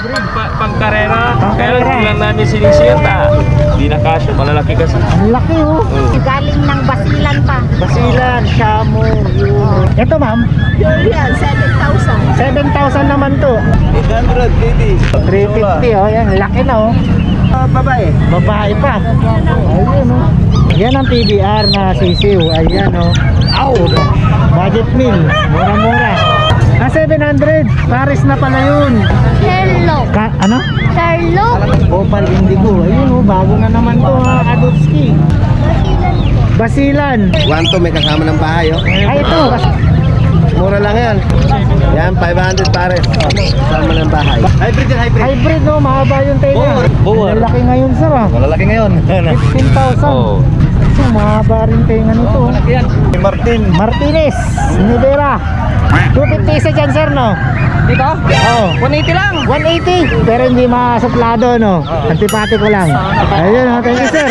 Pangkarera. Kaya lang namin sinisiyata. Hindi na kasya, malalaki kasi. Ang laki oh. Galing ng Basilan pa. Basilan, Shamu, yun. Ito ma'am? Yan, 7,000. 7,000 naman to. 350 oh, yan, laki na oh. Babae. Babae pa. Ayun oh. Yan ang PBR na sisiw. Ayan oh. Ow! Budget meal, mura-mura. 700, Paris na pala yun. Hello. Ano? Carlo. Opal Indigo. Ayun oh, bago na naman to ha, Kadutski. Basilan. 1 to may kasama ng bahay oh. Ay ito. Mura lang yan. Yan 500 pares. Kasama ng bahay. Hybrid yan, hybrid. Hybrid no, mahaba yung tenga. Bower. Malaki ngayon sir ah. Malalaki ngayon. 15,000. Oo. So, mahaba rin tenga nito. Martinez, Nivera. 250 isa dyan sir no? Dito? Oo. 180 lang. 180 pero hindi masuplado no. Antipati ko lang. Ayun oh, thank you sir.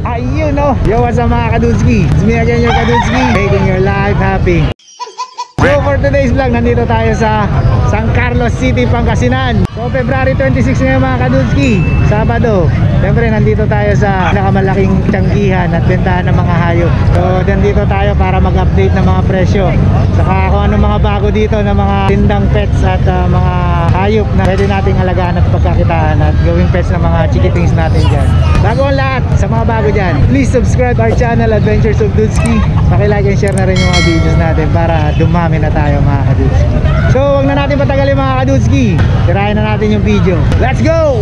Ayun oh. Yo, what's up mga Kadutski? It's me again, your Kadutski, making your life happy. So for today's vlog, nandito tayo sa San Carlos City, Pangasinan. So February 26 ngayon mga Kadutski, Sabado. Siyempre nandito tayo sa pinakamalaking tiyanggihan at bentahan ng mga hayop. So nandito tayo para mag-update ng mga presyo, saka kung ano mga bago dito na mga tindang pets at mga hayop na pwede nating alagaan at pagkakitaan at gawing pets ng mga chikitings natin dyan. Bago ang lahat, sa mga bago dyan, please subscribe our channel Adventures of Dudski. Paki-like and share na rin yung mga videos natin para dumami na tayo mga Kadutski. So huwag na natin patagalin mga Kadutski, tirahin na natin yung video. Let's go!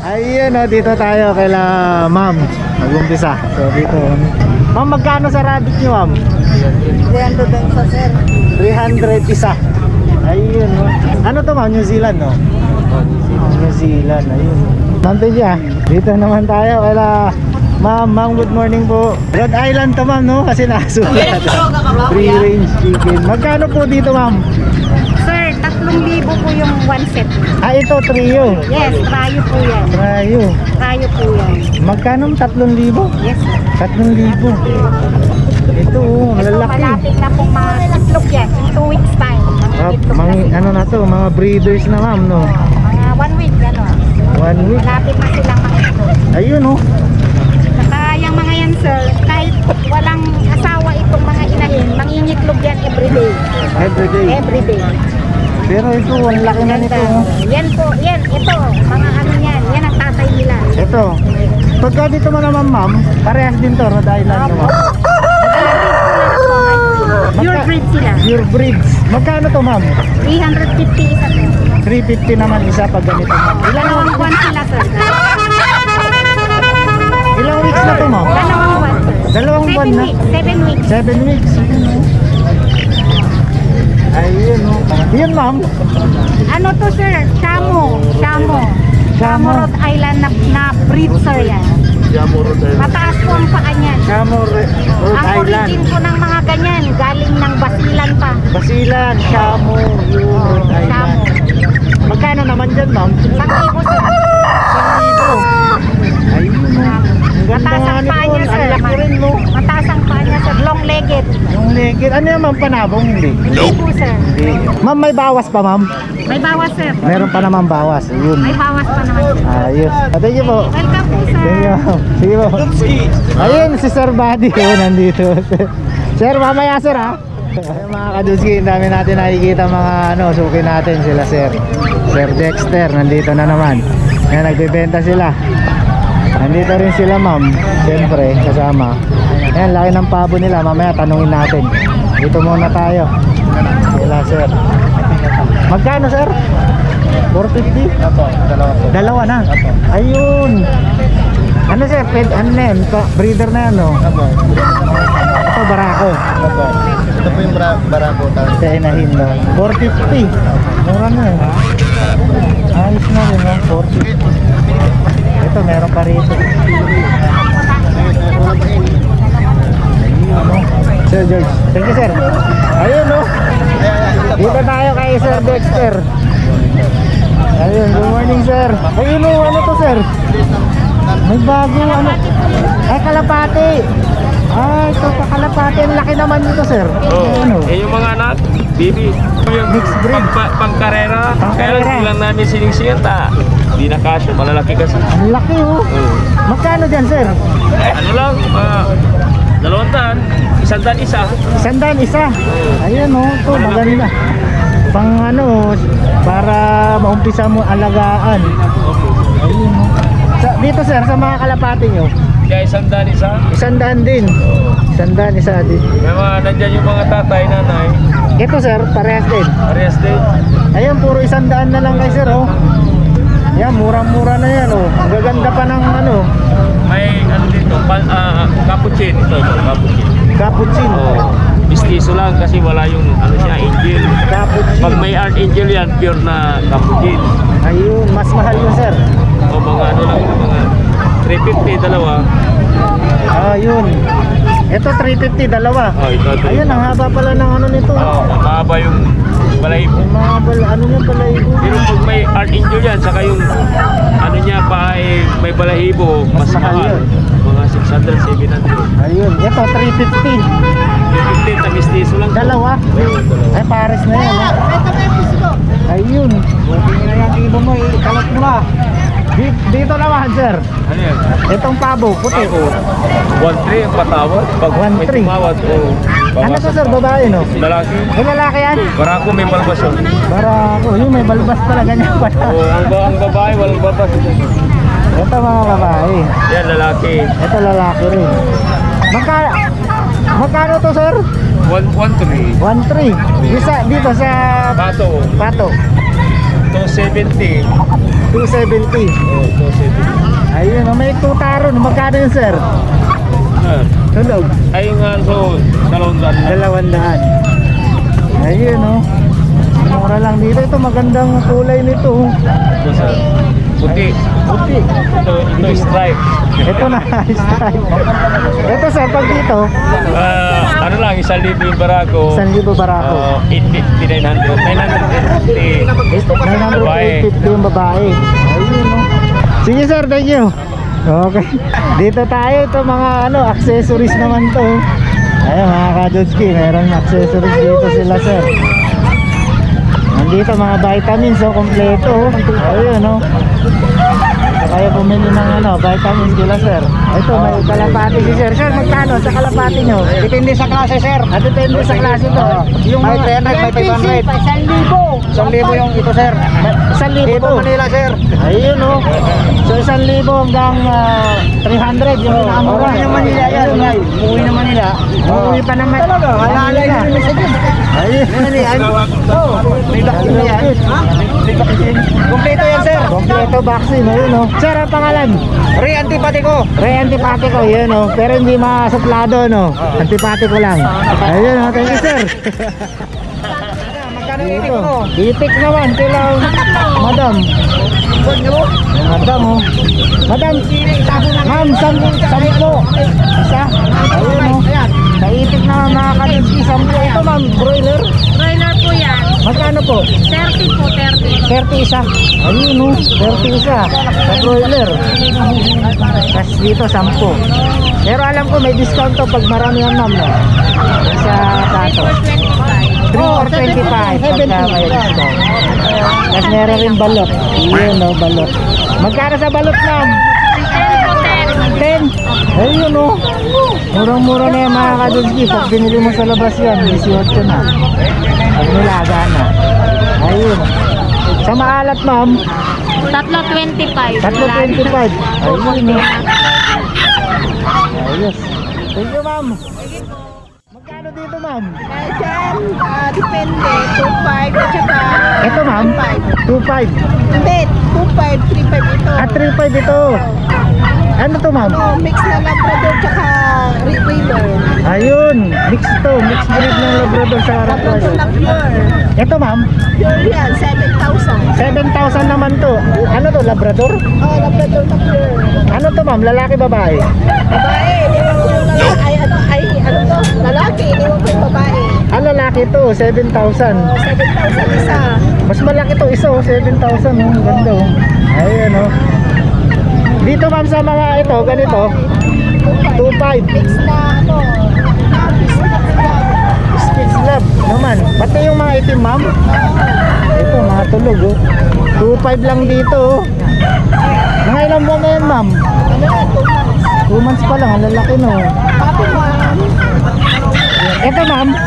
Ayun o, dito tayo kaila ma'am mag-umpisa. So dito ma'am, magkano sa rabbit nyo ma'am? 300 din sa sir. 300 isa. Ayun o. Ano to ma'am? New Zealand no? New Zealand, ayun. Ma'am Teja, dito naman tayo kaila ma'am, good morning po. Rhode Island to ma'am no? Kasi nasulat. Free range chicken. Magkano po dito ma'am? Sir, 3,000 po yung one set. Ah, ito trio. Yes, trayo po yan. Trio. Trayo po yan. Magkano? 3,000? Yes. 3,000. Ito oh, Ito, lalaki. malapit na pong mga itlog yan. In 2 weeks time. Ano na to, mga breeders na ma'am no? Mga 1 week, gano'n. 1 week. Malapit na silang mga itlog. Ayun oh. Saka yung mga yan sir, kahit walang asawa itong mga inahin, mangingitlog yan everyday. Everyday. Everyday. Pero ito, ang laki na nito oh. Yan po, yan, ito, mga ano yan, yan ang tatay nila. Ito. Pagka dito mo naman ma'am, parehas din to, Rhode Island naman. Pure breed sila. Pure breeds. Magkano to ma'am? 350 isa sir. 350 naman isa pag ganito ma'am. Dalawang buwan sila sir. Ilang weeks na to ma'am? Dalawang buwan sir. Dalawang buwan na? 7 weeks. 7 weeks. Ayun oh. Yun ma'am. Ano to sir? Shamu. Shamu Rhode Island na breed sir yan. Mataas po ang paa niyan. Shamu Rhode Ang Island. origin po ng mga ganyan, galing ng Basilan pa. Basilan, Shamu, Rhode Island. Magkano naman dyan ma'am? 1,000 sir. 1,000. Ayun oh. Ang ganda Mataas nga ang paa nito. niya sir. Ang laki rin no. Mataas ang paa niya sir. Long legged. Yung legit. Ano yung ma'am, panabong? Hindi. Hindi po sir. Ma'am, may bawas pa ma'am? May bawas sir. Meron pa naman bawas. Ayun. May bawas pa naman sir. Ayos. Thank you po. Welcome po sir. Thank you. Sige po. Ayun, si Sir Buddy oh, nandito. Sir, mamaya sir ha. Ayun, mga Kadutski, ang dami natin nakikita mga suki natin sila sir. Sir Dexter, nandito na naman. Ngayon, nagbebenta sila. Nandito rin sila ma'am. Siyempre, kasama. Ayan, laki ng pabo nila. Mamaya tanungin natin. Dito muna tayo. Sila sir. Magkano sir? 450? Dalawa na? Ayun. Ano sir? Ano na yan? Breeder na yan no? Ito barako. Ito po yung barako. Sa inahin no? 450. Mura na eh. Ayos na rin no? 450. Ito meron pa rito. Ayun no? Sir George. Thank you sir. Ayun no? Dito tayo kay Sir Dexter. Ayun, good morning sir. Ayun no, ano to sir? May bago ano? Ay, kalapati. Ah, ito pa kalapati. Ang laki naman dito, sir. Ano? Yung mga anak, baby. Yung Mixed breed. pangkarera. Kaya Pangkarera. lang lang namin siningsingan ta. Hindi na kasyo, malalaki kasi. Ang laki, oh. Magkano dyan, sir? Ano lang, 200, 100 isa. 100 isa. Ayan, oh. Ito, maganda. Pang ano, para maumpisa mo alagaan. Ayun, oh. Dito, sir, sa mga kalapati nyo, Kaya 100 isa. 100 din. 100 isa din. May mga nandyan yung mga tatay, nanay. Ito, sir, parehas din. Parehas din. Ayan, puro 100 na lang kay sir, oh. Yan, murang-mura na yan, oh. Ang gaganda pa ng ano, May ano dito, cappuccino. Ito, cappuccino. cappuccino. Mistiso lang kasi wala yung ano siya, angel. Cappuccino. Pag may art angel yan, pure na cappuccino. Ayun, mas mahal yun, sir. O mga ano lang, mga 350 dalawa. Ayun. Ito, 350, dalawa. Ito. Ayun, ang haba pala ng ano nito. Mahaba yung balahibo. Yung mga ano niya pala yun. Pero pag may art angel yan, saka yung ano niya pa ay may balahibo, mas Mas mahal mahal. yun. Mga 600, 700. Ayun, ito, 350. 350 na mistiso lang. Dalawa. Ay, pares na yan. Ayun. Buti na yan, ibo mo, ikalat mo na. Dito naman, sir. Ano yan? Itong pabo, puti. 1.3 ang patawad. Pag may 1.3. tumawad o Ano to, sir, babae, no? lalaki. Yung lalaki yan? Barako may balbasyon. Barako, yung may balbas talaga niya pala. Ang babae walang balbas. Ito mga babae. Yan lalaki. Ito lalaki rin. Magkano to, sir? 1.3. 1.3. Isa dito sa Pato. pato. 270. 270. 270. Ayun, may tutaro. Magkano yun, sir? Tunog. Ay nga so 200 lang. 200. Ayun, oh. Mura lang dito. Ito magandang kulay nito. Ito sa puti. Puti. Ito stripe. Ito na, stripe. Ito, sir, pag dito, Ano lang, 1,000 yung barako. 1,000 barako. 850, 900. 950 yung babae. Ayun, oh. Sige, sir, thank you. Okay. Dito tayo, ito mga ano, accessories naman to. Ayun, mga kadutski, meron accessories dito sila, sir. Nandito mga vitamins, oh, kompleto. Ayun, oh. Kaya bumili ng ano, vitamins sila, sir. Ito, may kalapati si sir. Sir, magkano sa kalapati nyo? Depende sa klase, sir. Depende sa klase to. Yung May 300, may 500. 1,000 yung ito, sir. 1,000 Dito to. Manila, sir. Ayun, oh. So 1,000 hanggang 300 yung pinakamura. Uuwi naman nila yan. Uuwi naman nila. Uuwi pa naman. Talaga, halalay na rin sa dyan. Ayun. May vaccine na yan. May vaccine. Kompleto yan, sir. Kompleto vaccine, ayun, oh. Sir, ang pangalan? Ray antipatiko. Ray antipatiko, yun, oh. Pero hindi masuplado, no? Antipatiko lang. Ayun, oh. Thank you, sir. Magkano Dito. itik mo? Itik naman, kailang madam. Madam, oh. Madam, ma'am, 10. Isa. Ayun, oh. Naitik na mga kadutski, 10. Ito, ma'am, broiler. Broiler po yan. Magkano po? 30 po, 30. 30 isa. Ayun, no? 30 isa. Sa broiler. Tapos dito, 10. Pero alam ko may discount to pag marami yan, ma'am, no? Sa pato. 3 or 25 pagka may discount. Tapos meron rin balot. Yun, no? Balot. Magkano sa balot, ma'am? 10. Ayun, no? Murang-mura na yan, mga kadudski. Pag binili mo sa labas yan, 18 na. Pag nilaga na. Ayun. Sa maalat, ma'am, 3.25. 3.25. Ayun, no? Ayos. Thank you, ma'am. Magkano dito, ma'am? Dyan, depende. 2.5 at saka Ito, ma'am? 2.5. Hindi, 2.5, 3.5 ito. At 3.5 ito. Ano to, ma'am? Oh, mix na Labrador tsaka Retriever. Ayun. Mix to. Mix breed ng Labrador sa Labrador Rottweiler. na pure. Ito, ma'am? Pure yan, 7,000. 7,000 naman to. Ano to, Labrador? Oh, Labrador na pure. Ano to, ma'am? Lalaki, babae? Babae, iniwan ko yung lalaki. Ano to? Lalaki, iniwan ko yung babae. Ah, lalaki to. 7,000. Oh, 7,000 isa. Mas malaki to isa, oh, 7,000, oh. Ang ganda, oh. Ayun, oh. Dito, ma'am, sa mga ito, ganito, 2.5 2.5. Mix na ano. Spitz Lab naman. Pati yung mga itim, ma'am. Ito, mga tulog, oh. 2.5 lang dito, oh. Mga ilang buwan na yan, ma'am? 2 months pa lang, ang lalaki, no. Ito, ma'am.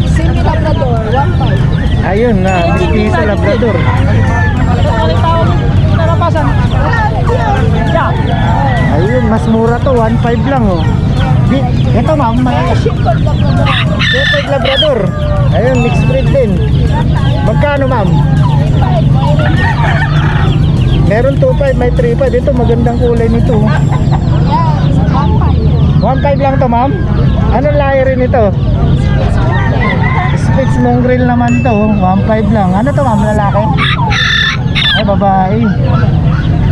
Semi Labrador, 1.5. Ayun na, Mestizo Labrador. Ayun, mas mura to, 1.5 lang, oh. Ito, ma'am, may Shepherd Labrador. Shepherd Labrador. Ayun, mixed breed din. Magkano, ma'am? Meron 2.5, may 3.5. Ito, magandang kulay nito. Yan, 1.5. 1.5 lang to, ma'am. Anong lahi rin ito? Spitz mongrel naman to. 1.5 lang. Ano to, ma'am? Lalaki? Ay, babae.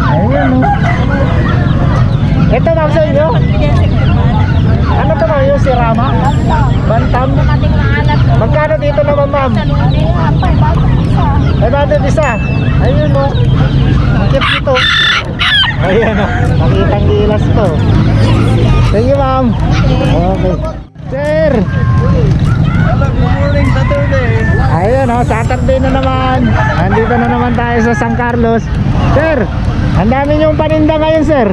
Ayun, oh. Ito, ma'am, sa inyo? Ano to, ma'am? Yung si Rama? Bantam? Magkano dito naman, ma'am? Ay, bakit isa? Ayun, oh. Ang cute nito. Ayan, oh. Nakitang gilas to. Thank you, ma'am. Okay. Sir! Ayun, oh. Saturday na naman. Andito na naman tayo sa San Carlos. Sir! Ang dami niyong paninda ngayon, sir.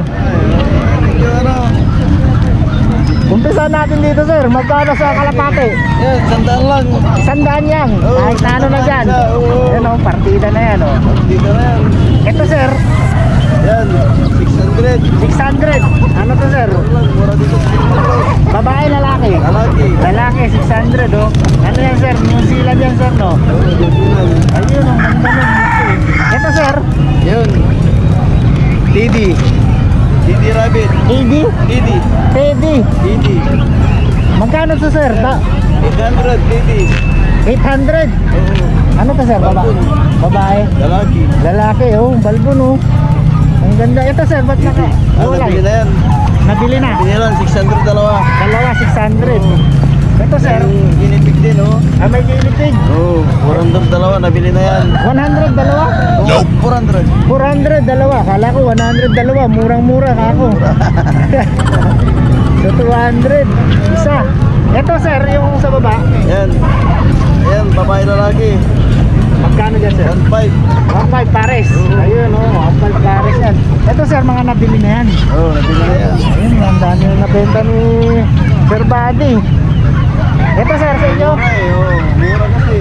Umpisa natin dito, sir. Magkano sa kalapate? Yan, sandaan lang. 100 yan. Kahit na ano na dyan. Ayan, oh. Partida na yan, oh. Dito na yan. Ito, sir. Yan, 600. 600. Ano to, sir? Mura dito. Babae, lalaki? Lalaki. Lalaki, 600, oh. Ano yan, sir? New Zealand yan, sir, no? Ayun, ang ganda nun. Ito, sir. Yun. Didi. Didi Rabbit. Didi? Didi. Teddy. Didi. Magkano to, sir? 800. Didi. 800. Ano to, sir? Babae? Lalaki. Lalaki, oh. Balbon, oh. Ang ganda. Ito, sir, ba't naka? Nabili na yan. Nabili na. Binilan, 600 dalawa. Dalawa, 600. Ito, sir. Yung ginipig din, oh. Ah, may gilipig. Oh, 400 dalawa, nabili na yan. 100 dalawa? Nope. 400. 400 dalawa. Kala ko 100 dalawa. Murang-mura ka ako. So 200 isa. Ito, sir, yung sa baba. Yan. Ayan, babae lalaki. Magkano dyan, sir? 1.5. 1.5 pares. Ayun, oh, 1.5 pares yan. Ito, sir, mga nabili na yan. Oh, nabili na yan. Ayun, ang dami yung nabenta ni Sir Buddy. Ito, sir, sa inyo. Ay, oh, mura kasi.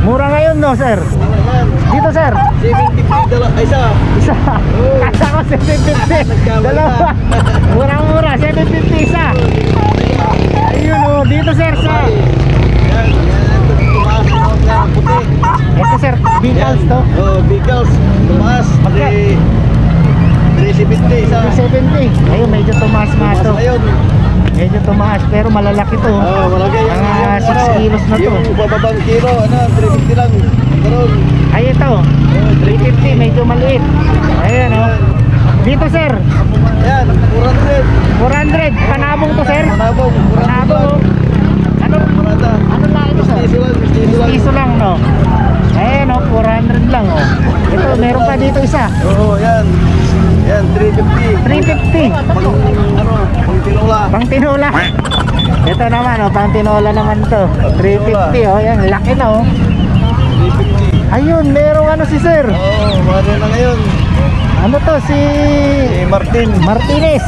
Mura ngayon, no, sir? Ayan. Dito, sir. 750 dalawa. Ay, isa. Isa. Kasa ko 750. Dalawa. Murang-mura, 750 isa. Ayun, oh, dito, sir, sa... Yan. Tumaas na puti. Ito, sir, Beagles to. Oh, Beagles. Tumaas. 370 isa. 270. Ayun, medyo tumaas nga Tumaas to. ngayon. Medyo tumaas, pero malalaki to. Oh, malaki yan. Mga 6 kilos na to. Yung bababang kilo, 350 lang. Karoon. Ay, ito. 350, medyo maliit. Ayan, oh. Dito, sir. Yan, 400. 400. Panabong to, sir. Panabong. Panabong, oh. Ano lang ito, sir? Piso lang, no? Ayan, oh, 400 lang, oh. Ito, meron pa dito isa. Oo, yan. Yan, 350. 350. Pang tinola. Pang tinola. Ito naman, oh, pang tinola naman to. 350, oh. Yan, laki na, oh. 350. Ayun, merong ano si sir. Oo, mga na ngayon. Ano to, si Martin. Martinez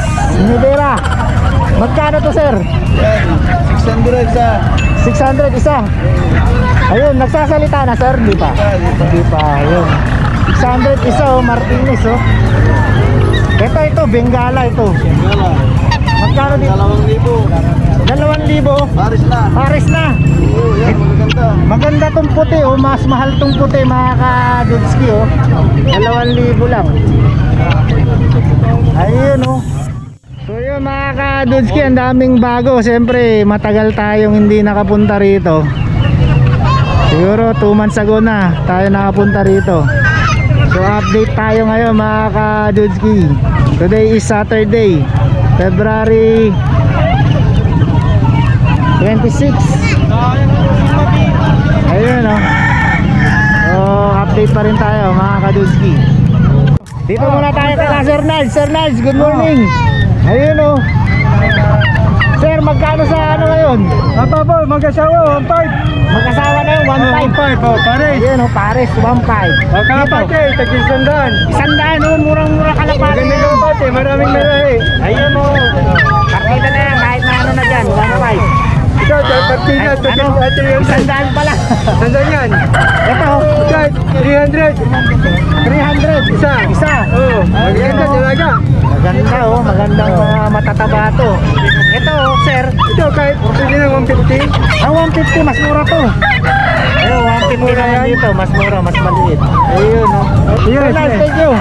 Rivera. Magkano to, sir? Yan, 600 sa. 600 isa. Ayun, nagsasalita na, sir, di pa? Di pa, ayun. 600 isa, oh, Martinez, oh. Ito, Bengala ito. Wala. Magkano dito? 2,000. 2,000. Paris na. Pares na. Oo, yan, magaganda. Maganda tong puti, oh. Mas mahal tong puti, mga ka-Dudski, oh. 2,000 lang. Ayun, oh. So yun, mga ka-Dudski, ang daming bago. Siyempre, matagal tayong hindi nakapunta rito. Siguro 2 months ago na tayo nakapunta rito. So update tayo ngayon, mga ka-Dudski. Today is Saturday, February 26. Ayun, oh. So update pa rin tayo, mga ka-Dudski. Dito muna tayo kay Sir Nals. Sir Nals, good morning. Ayun, oh. magkano sa ano ngayon? Apa po, mag-asawa, 1.5. Mag-asawa na yun, 1.5. 1.5 po, pares. Ayun o, pares, 1.5. O kapate, tag-isandaan. 100 noon, murang-mura kalapati. Maganda yung kapate, maraming nalahi. Ayun o. Partida na yan, kahit na ano na dyan, 1.5. Ikaw, partida, Ano? 100 pala. Sandaan yan. Ito, Ikaw, 300. 300. Isa. Isa. Oo, maganda, Ayun, o. talaga. Maganda o, magandang matataba to. Ito, sir. Ito, kahit pwede na 150. Ah, 150, mas mura to. Ayun, 150 na yan dito, mas mura, mas maliit. Ayun, no. Yes, Nice, yes. thank you.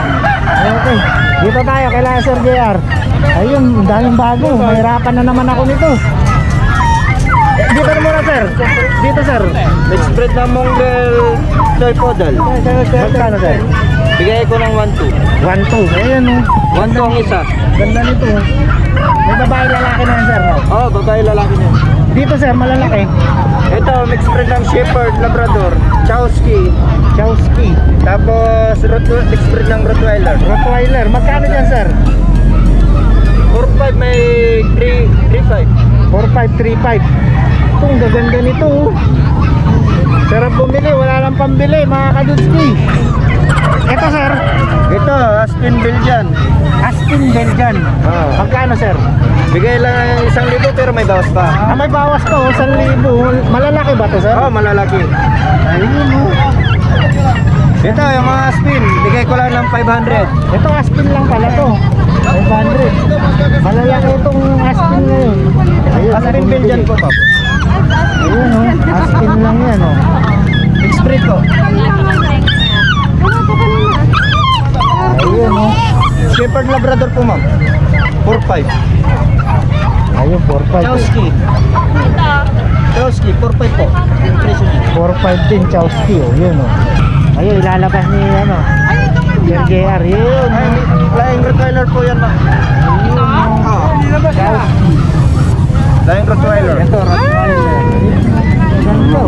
Okay, dito tayo, kailangan Sir JR. Ayun, daming bago, mahirapan na naman ako nito. Dito na muna, sir. Dito, sir. Nag-spread ng Mongol Toy Podal. Magkano, sir? Bigay ko ng 1.2. 1.2. Ayun, no. 1.2 ang isa. Ganda nito. May babae lalaki na yan, sir, no? Oo, babae lalaki niya. Dito, sir, malalaki. Ito, mix-spread ng Shepherd, Labrador, Chowski, Chowski. tapos mix-spread ng Rottweiler. Rottweiler. Magkano dyan, sir? 4.5 may 3.5. 4535. Itong gaganda nito, oh. Sarap bumili, wala lang pambili, mga kadutski. Ito, sir. Ito, Aspin Belgian. Aspin Belgian. Oo. Magkano, sir? Bigay lang ng 1,000 pero may bawas pa. Ah, may bawas to, 1,000. Malalaki ba to, sir? Oo, malalaki. Ayun, oh. Ito, yung mga Aspin, bigay ko lang ng 500. Ito, Aspin lang pala to. 500. Malalaki itong Aspin ngayon. Ayun, Aspin Belgian po, Pop. Ayun, oh. Aspin lang yan, oh. Mix-spread po. Ayun, oh. Shepherd Labrador po, ma'am. 4.5. Ayun, 4.5. Chowski. Chowski, 4.5 po. Yung presyo niya. 4.5 din, Chowski, oh. Yun, oh. Ayun, ilalabas ni, ano, Sir JR. Yun, Ay, oh. Flying Rottweiler po yan, ma'am. Oo. Chowski. Flying Rottweiler. Ito, Rottweiler. Ganito.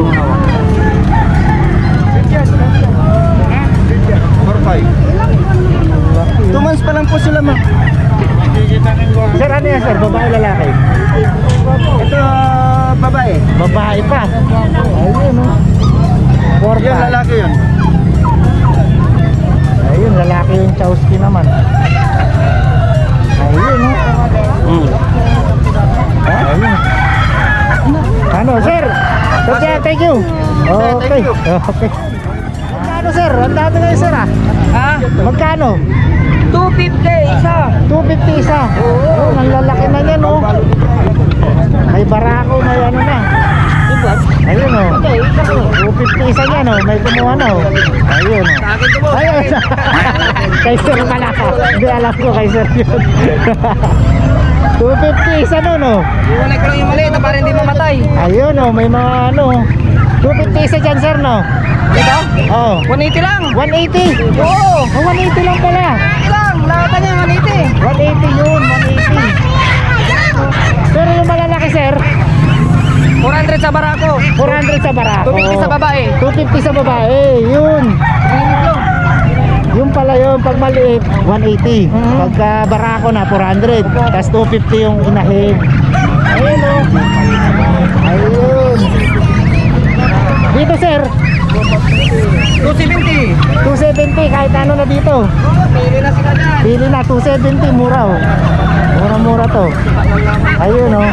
4.5. 2 months pa lang po sila, ma'am. Sir, ano yan, sir? Babae, lalaki? Ito, babae. Babae pa. Ayun, oh. 4 Yung lalaki yun. Ayun, lalaki yung Chowski naman. Ayun, oh. Ayun. Ano, sir? Okay, thank you. Okay. Thank you. Okay. Magkano, sir? Ang dami ngayon, sir, ah. Ha? Magkano? 250 isa. 250 isa. Oo, ang lalaki na yan, oh. May barako, may ano na. Ayun, oh. 250 isa niyan, oh. May kumuha na, oh. Ayun, oh. Ayun. Kay sir pala. Hindi alam ko kay sir yun. 250 isa nun, oh. Iwalay ko lang yung maliit para hindi mamatay. Ayun, oh. May mga ano. 250 isa dyan, sir, no? Ito? Oh. 180 lang. 180. Oo. Oh, 180 lang pala. Lang, lahat niya 180. 180 yun, 180. Pero yung malalaki, sir, 400 sa barako. 400 sa barako. 250 sa babae. 250 sa babae, yun. Yung pala yun, pag maliit, 180. Pagka barako na, 400. Tapos 250 yung inahin. Ayun, oh. Ayun. Dito, sir, 270. 270 kahit ano na dito. Pili na sila dyan. Pili na 270, mura, oh. Mura-mura to. Ayun, oh.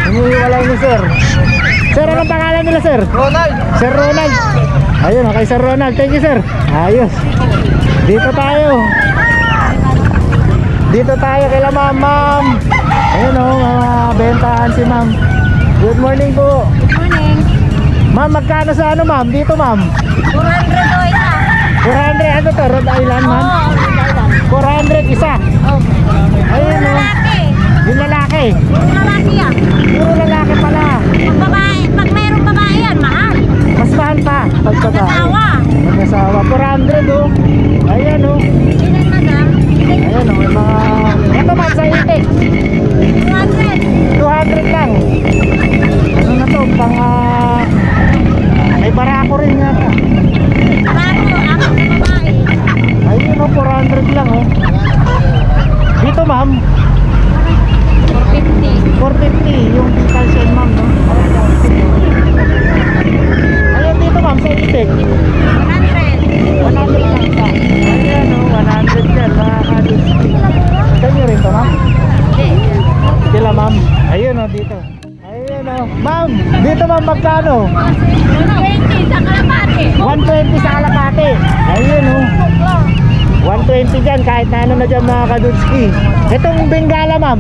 Iniiwalay ni sir. Sir, anong pangalan nila, sir? Ronald. Sir Ronald. Ayun, okay, Sir Ronald. Thank you, sir. Ayos. Dito tayo. Dito tayo kila ma'am. Ayun, oh, mga bentahan si ma'am. Good morning po. Good morning. Ma'am, magkano sa ano, ma'am? Dito, ma'am. 400 o isa. 400, ano to? Rhode Island, ma'am? Oo, 400 isa. oh. Ayun, oh. Lalaki. Yung lalaki. Lalaki yan. Puro lalaki pala. Pag babae, pag mayroong babae yan, mahal. Mas mahal pa. Pag babae. Mag-asawa. Mag-asawa. 400, oh. Ayan, oh. Ilan, madam? Ayan, oh. May mga... Ito, ma'am, sa itik. 200. 200 lang. Ano na to? Pang... may barako rin yata. Bago, ako sa babae. Ayun, oh. 400 lang, oh. Dito, ma'am. 450. Ayun o, dito. Ayun o. Ma'am, dito ma'am magkano? 120 sa kalapati. 120 sa kalapate. Ayun o. 120 dyan, kahit na ano na dyan mga kadudski. Itong Bengala ma'am.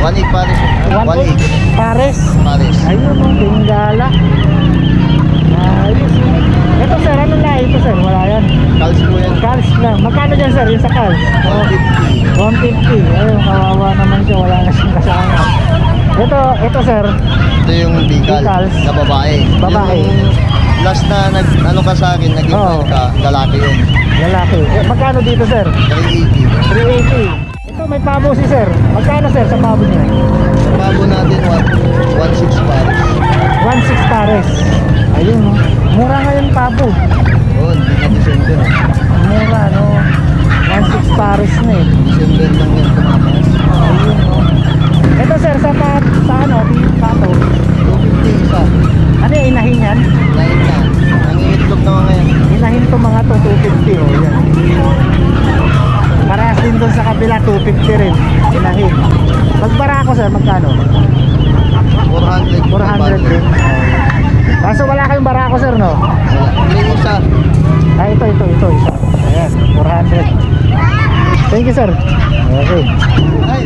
1.8 pares. 1.8 pares. Pares. Ayun o, Bengala. Ayos. Ito sir, ano na ito sir? Wala yan. Kals po yan. Cals lang. Magkano dyan sir? Yung sa Cals? 150. 150. Ayun, kawawa naman siya. Wala na siyang kasama. Ito sir. Ito yung bigal Bicals. na babae. Babae. Yung last na ano ka sa akin, naging Oo. ka, lalaki yun. Lalaki. Magkano dito sir? 380. 380. Ito may pabo si sir. Magkano sir sa pabo niya? Pabo natin 1.6 pares. 1.6 pares. Ayun oh. Mura ngayon pabo. Oo, hindi na December. Mura no. 1.6 pares na eh. December lang yan tumakas. Ayun oh. Ito sir sa ano? Pato. 250 isa. Ano yung inahin yan? Lain na. Nangingitlog na ngayon. Inahin to mga to 250 oh. Yan. Parehas din doon sa kabila 250 rin. Inahin. Pagbara ko sir magkano? 400. 400 din. Kaso wala kayong barako sir no? Yung isa. Ah, ito isa. Ayan, 400. Thank you sir. Okay. Ay,